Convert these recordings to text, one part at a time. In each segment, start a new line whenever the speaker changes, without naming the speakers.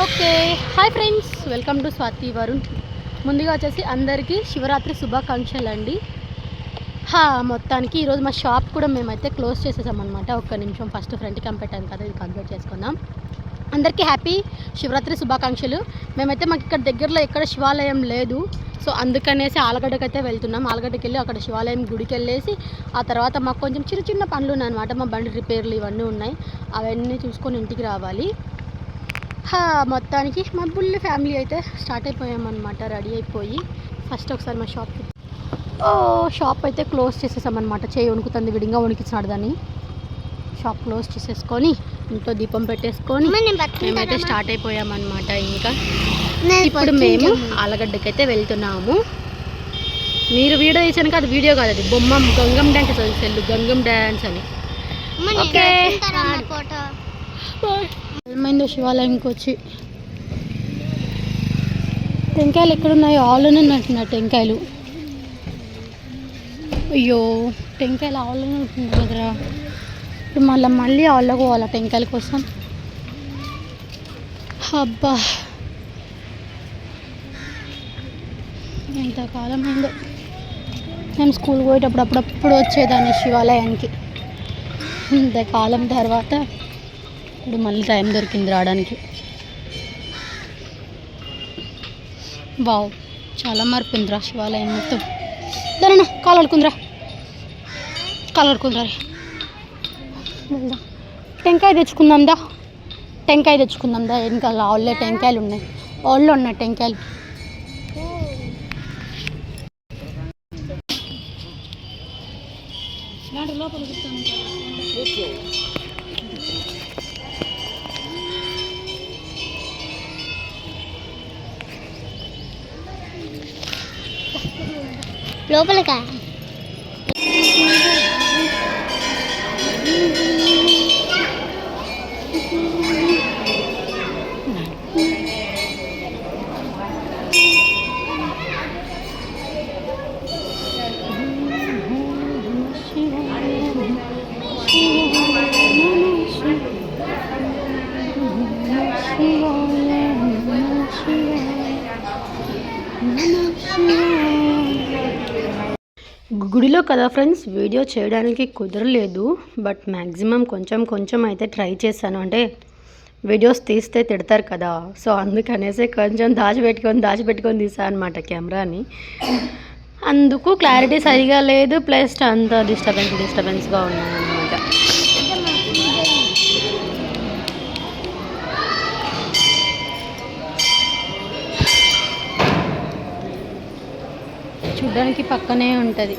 Okay hi friends, welcome to Swathi Varun. ముందుగా వచ్చేసి అందరికీ శివరాత్రి శుభాకాంక్షలు అండి. మొత్తానికి ఈరోజు మా షాప్ కూడా మేమైతే క్లోజ్ చేసేసామన్నమాట. ఒక్క నిమిషం ఫస్ట్ ఫ్రంట్ క్యామ్ పెట్టాను కదా, ఇది కంప్లీట్ చేసుకుందాం. అందరికీ హ్యాపీ శివరాత్రి శుభాకాంక్షలు. మేమైతే మాకు ఇక్కడ దగ్గరలో ఎక్కడ శివాలయం లేదు, సో అందుకనేసి ఆలగడ్డకి అయితే వెళ్తున్నాం. ఆలగడ్డకి వెళ్ళి అక్కడ శివాలయం గుడికి వెళ్ళేసి ఆ తర్వాత మాకు కొంచెం చిన్న చిన్న పనులు ఉన్నాయన్నమాట. మా బండి రిపేర్లు ఇవన్నీ ఉన్నాయి, అవన్నీ చూసుకొని ఇంటికి రావాలి. మొత్తానికి మా బుల్లి ఫ్యామిలీ అయితే స్టార్ట్ అయిపోయామన్నమాట, రెడీ అయిపోయి. ఫస్ట్ ఒకసారి మా షాప్ అయితే క్లోజ్ చేసేసామన్నమాట. చేయి వణుకుతుంది, విడిగా వణికిచ్చినాడు దాన్ని. షాప్ క్లోజ్ చేసేసుకొని ఇంట్లో దీపం పెట్టేసుకొని మేమైతే స్టార్ట్ అయిపోయామన్నమాట. ఇంకా ఇప్పుడు మేము ఆలగడ్డకి అయితే వెళ్తున్నాము. మీరు వీడియో తీసాను కదా, అది వీడియో కాదు, అది బొమ్మ Gangam dance cell Gangam dance అని. ఓకే మైందో శివాలయంకి వచ్చి టెంకాయలు ఎక్కడున్నాయో ఆల్లోనే ఉంటున్నాయి టెంకాయలు. అయ్యో టెంకాయలు ఆల్లోనే ఉంటున్నాయి కదరా. ఇప్పుడు మళ్ళీ ఆల్లో పోవాలా టెంకాయల కోసం. అబ్బా ఎంతకాలం అయిందో. మేము స్కూల్ పోయేటప్పుడు అప్పుడప్పుడు వచ్చేదాన్ని శివాలయానికి. ఇంతకాలం తర్వాత ఇప్పుడు మళ్ళీ టైం దొరికింది రావడానికి. బావ్ చాలా మార్పు ఉందిరా శివాలయం మొత్తం. దానన్నా కాలు ఆడుకుందిరా టెంకాయ తెచ్చుకుందాందా వెనకాల ఆళ్ళే టెంకాయలు ఉన్నాయి, ఆళ్ళు ఉన్నాయి టెంకాయలు. లోపల లోపలకా గుడిలో కదా ఫ్రెండ్స్, వీడియో చేయడానికి కుదరలేదు. బట్ మ్యాక్సిమం కొంచెం అయితే ట్రై చేశాను. అంటే వీడియోస్ తీస్తే తిడతారు కదా, సో అందుకనేసి కొంచెం దాచిపెట్టుకొని తీసాను అనమాట కెమెరాని. అందుకు క్లారిటీ సరిగా లేదు, ప్లస్ అంత డిస్టర్బెన్స్గా ఉన్నాయన్నమాట. చూడడానికి పక్కనే ఉంటుంది,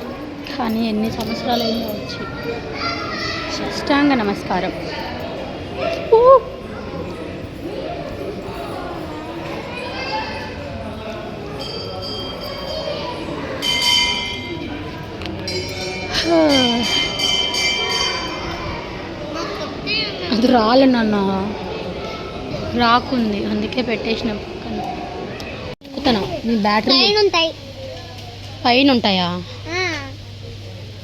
కానీ ఎన్ని సంవత్సరాలు అయిందో వచ్చి. సాష్టాంగ నమస్కారం. అది రాలే నాన్న, రాకుంది అందుకే పెట్టేసిన పక్కన. బ్యాటరీ పైన ఉంటాయా?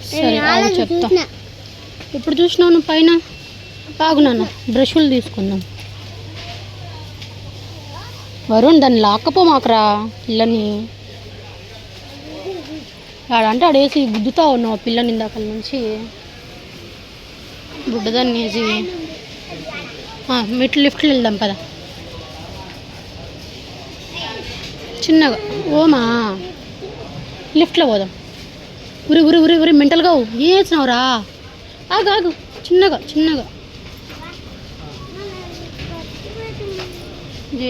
సరే అది చెప్తా. ఎప్పుడు చూసినావు నువ్వు పైన? బాగున్నాను. బ్రష్లు తీసుకుందాం వరుణ్, దాన్ని లాక్కపో మాకురా పిల్లని. ఆడంటే ఆడేసి గుద్దుతా ఉన్నావు పిల్లని ఇందాక నుంచి. బుడ్డదాన్ని వేసి లిఫ్ట్లో వెళ్దాం పద చిన్నగా. ఓమా లిఫ్ట్లో పోదాం. ఉరి మెంటల్గా ఏం వేసినావురా? ఆగు చిన్నగా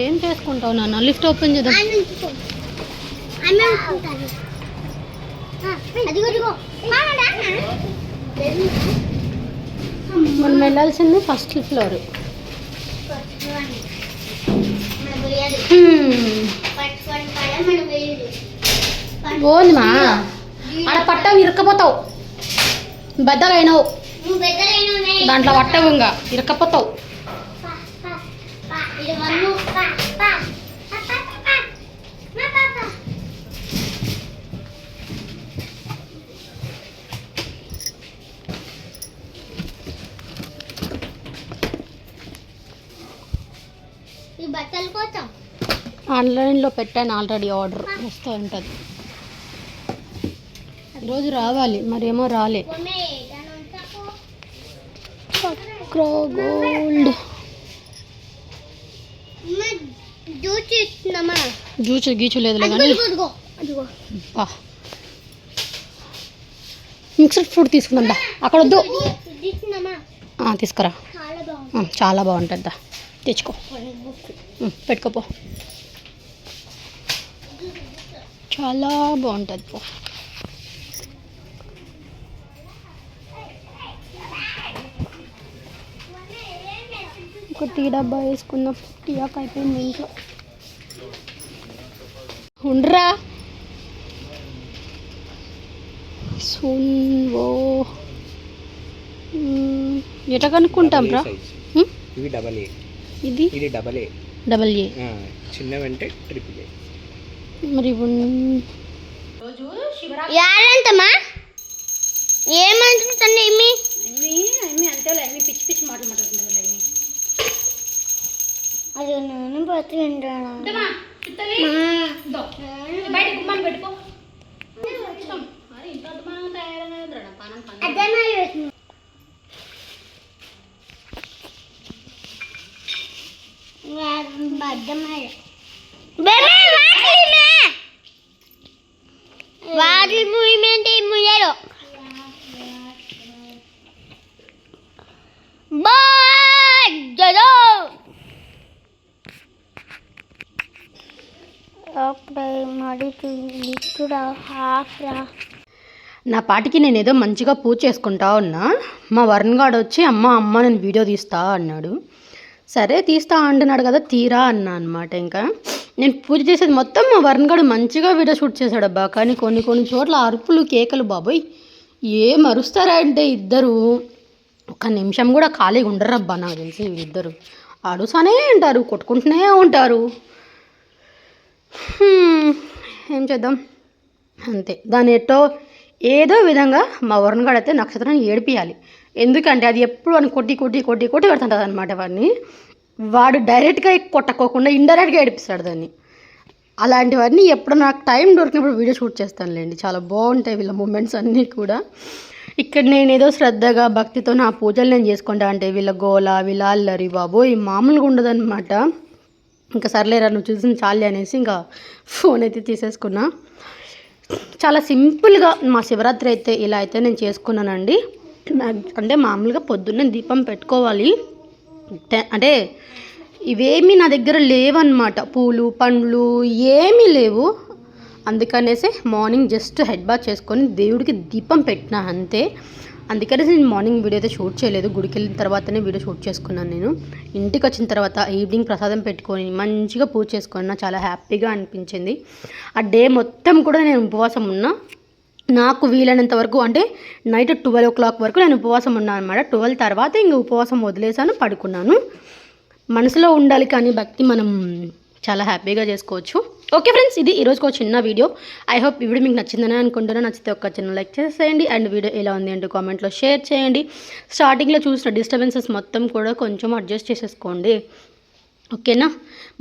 ఏం చేసుకుంటావు నాన్న? లిఫ్ట్ ఓపెన్ చేద్దాం. మనం వెళ్ళాల్సింది ఫస్ట్ ఫ్లోర్. ఓనిమా ఆడ పట్టవు, ఇరక్కపోతావు. బద్దగా అయినావు దాంట్లో, పట్టవు ఇంకా ఇరక్కపోతావు. ఈ బట్ట ఆన్లైన్లో పెట్టాను ఆల్రెడీ ఆర్డర్ వస్తూ ఉంటుంది. ఈరోజు రావాలి మరేమో రాలే. చక్ర గోల్డ్ జ్యూస్ గీచు లేదులే కానీ మిక్స్డ్ ఫ్రూట్ తీసుకుందా అక్కడ వద్దు తీసుకురా. చాలా బాగుంటుందా తెచ్చుకో పెట్టుకోపో చాలా బాగుంటుంది పో. ఒక టీ డబ్బా వేసుకుందాం. టీ ఆకు అయిపోయింది ఇంట్లో. ఉండరా సున్వో ఎట కనుక్కుంటాం రా.
ఇవి డబల్ ఏ, ఇది డబల్ ఏ,
డబల్ ఏ
చిన్నవంటే ట్రిపుల్ ఏ.
మరి
రోజు శివరాత్రి ఏమంటుంది ఎమ్మి
అంతేలే ఎమ్మి పిచ్చి పిచ్చి మాటలు మాట్లాడుతుంది.
అది నేను బతికింటాను
బయట గుమ్మాన్ని పెట్టుకో.
వాటి మూమెంట్ ముయ్యరు
నా పాటికి నేను ఏదో మంచిగా పూజ చేసుకుంటా ఉన్నా. మా వరుణ్ గాడు వచ్చి అమ్మ నేను వీడియో తీస్తా అన్నాడు. సరే తీస్తా అంటున్నాడు కదా తీరా అన్నా అనమాట. ఇంకా నేను పూజ చేసేది మొత్తం మా వరుణ్ గాడు మంచిగా వీడియో షూట్ చేశాడు అబ్బా. కానీ కొన్ని చోట్ల అరుపులు కేకలు బాబోయ్ ఏం అరుస్తారా అంటే ఇద్దరు ఒక నిమిషం కూడా ఖాళీగా ఉండరు అబ్బా. నాకు తెలిసి వీళ్ళిద్దరు అడుసానే ఉంటారు, కొట్టుకుంటూనే ఉంటారు. ఏం చేద్దాం అంతే. దాని ఏదో విధంగా మా వరుణ్ గాడు అయితే నక్షత్రాన్ని ఏడిపియాలి. ఎందుకంటే అది ఎప్పుడు అని కొట్టి పెడుతుంటుంది అనమాట. వాడు డైరెక్ట్గా కొట్టకోకుండా ఇండైరెక్ట్గా ఏడిపిస్తాడు దాన్ని. అలాంటివన్నీ ఎప్పుడు నాకు టైం దొరికినప్పుడు వీడియో షూట్ చేస్తానులేండి. చాలా బాగుంటాయి వీళ్ళ మూమెంట్స్ అన్నీ కూడా. ఇక్కడ నేను ఏదో శ్రద్ధగా భక్తితో నా పూజలు నేను చేసుకుంటా అంటే వీళ్ళ గోల వీళ్ళ అల్లరి బాబోయ్ మామూలుగా ఉండదన్నమాట. ఇంకా సర్లేరా నువ్వు చూసిన చాలే అనేసి ఇంకా ఫోన్ అయితే తీసేసుకున్నా. చాలా సింపుల్గా మా శివరాత్రి అయితే ఇలా అయితే నేను చేసుకున్నానండి. అంటే మామూలుగా పొద్దున్నే దీపం పెట్టుకోవాలి. అంటే ఇవేమీ నా దగ్గర లేవన్నమాట. పూలు పండ్లు ఏమీ లేవు. అందుకనేసి మార్నింగ్ జస్ట్ హెడ్ బాత్ చేసుకొని దేవుడికి దీపం పెట్టినా అంతే. అందుకనేసి నేను మార్నింగ్ వీడియో అయితే షూట్ చేయలేదు. గుడికి వెళ్ళిన తర్వాతనే వీడియో షూట్ చేసుకున్నాను. నేను ఇంటికి వచ్చిన తర్వాత ఈవినింగ్ ప్రసాదం పెట్టుకొని మంచిగా పూజ చేసుకున్నా. చాలా హ్యాపీగా అనిపించింది. ఆ డే మొత్తం కూడా నేను ఉపవాసం ఉన్నా. నాకు వీలైనంత వరకు అంటే నైట్ 12 o'clock వరకు నేను ఉపవాసం ఉన్నాను అనమాట. 12 తర్వాత ఇంక ఉపవాసం వదిలేసాను, పడుకున్నాను. మనసులో ఉండాలి కానీ భక్తి మనం చాలా హ్యాపీగా చేసుకోవచ్చు. ఓకే ఫ్రెండ్స్, ఇది ఈరోజుకి ఒక చిన్న వీడియో. ఐ హోప్ ఈ వీడియో మీకు నచ్చిందని అనుకుంటున్నాను. నచ్చితే ఒక చిన్న లైక్ చేసేయండి. అండ్ వీడియో ఎలా ఉంది అంటే కామెంట్లో షేర్ చేయండి. స్టార్టింగ్లో చూసిన డిస్టర్బెన్సెస్ మొత్తం కూడా కొంచెం అడ్జస్ట్ చేసేసుకోండి. ఓకేనా?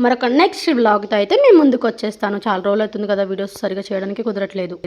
మరొక నెక్స్ట్ వ్లాగ్తో అయితే మేము ముందుకు వచ్చేస్తాను. చాలా రోజులు అవుతుంది కదా వీడియోస్ సరిగా చేయడానికి కుదరట్లేదు.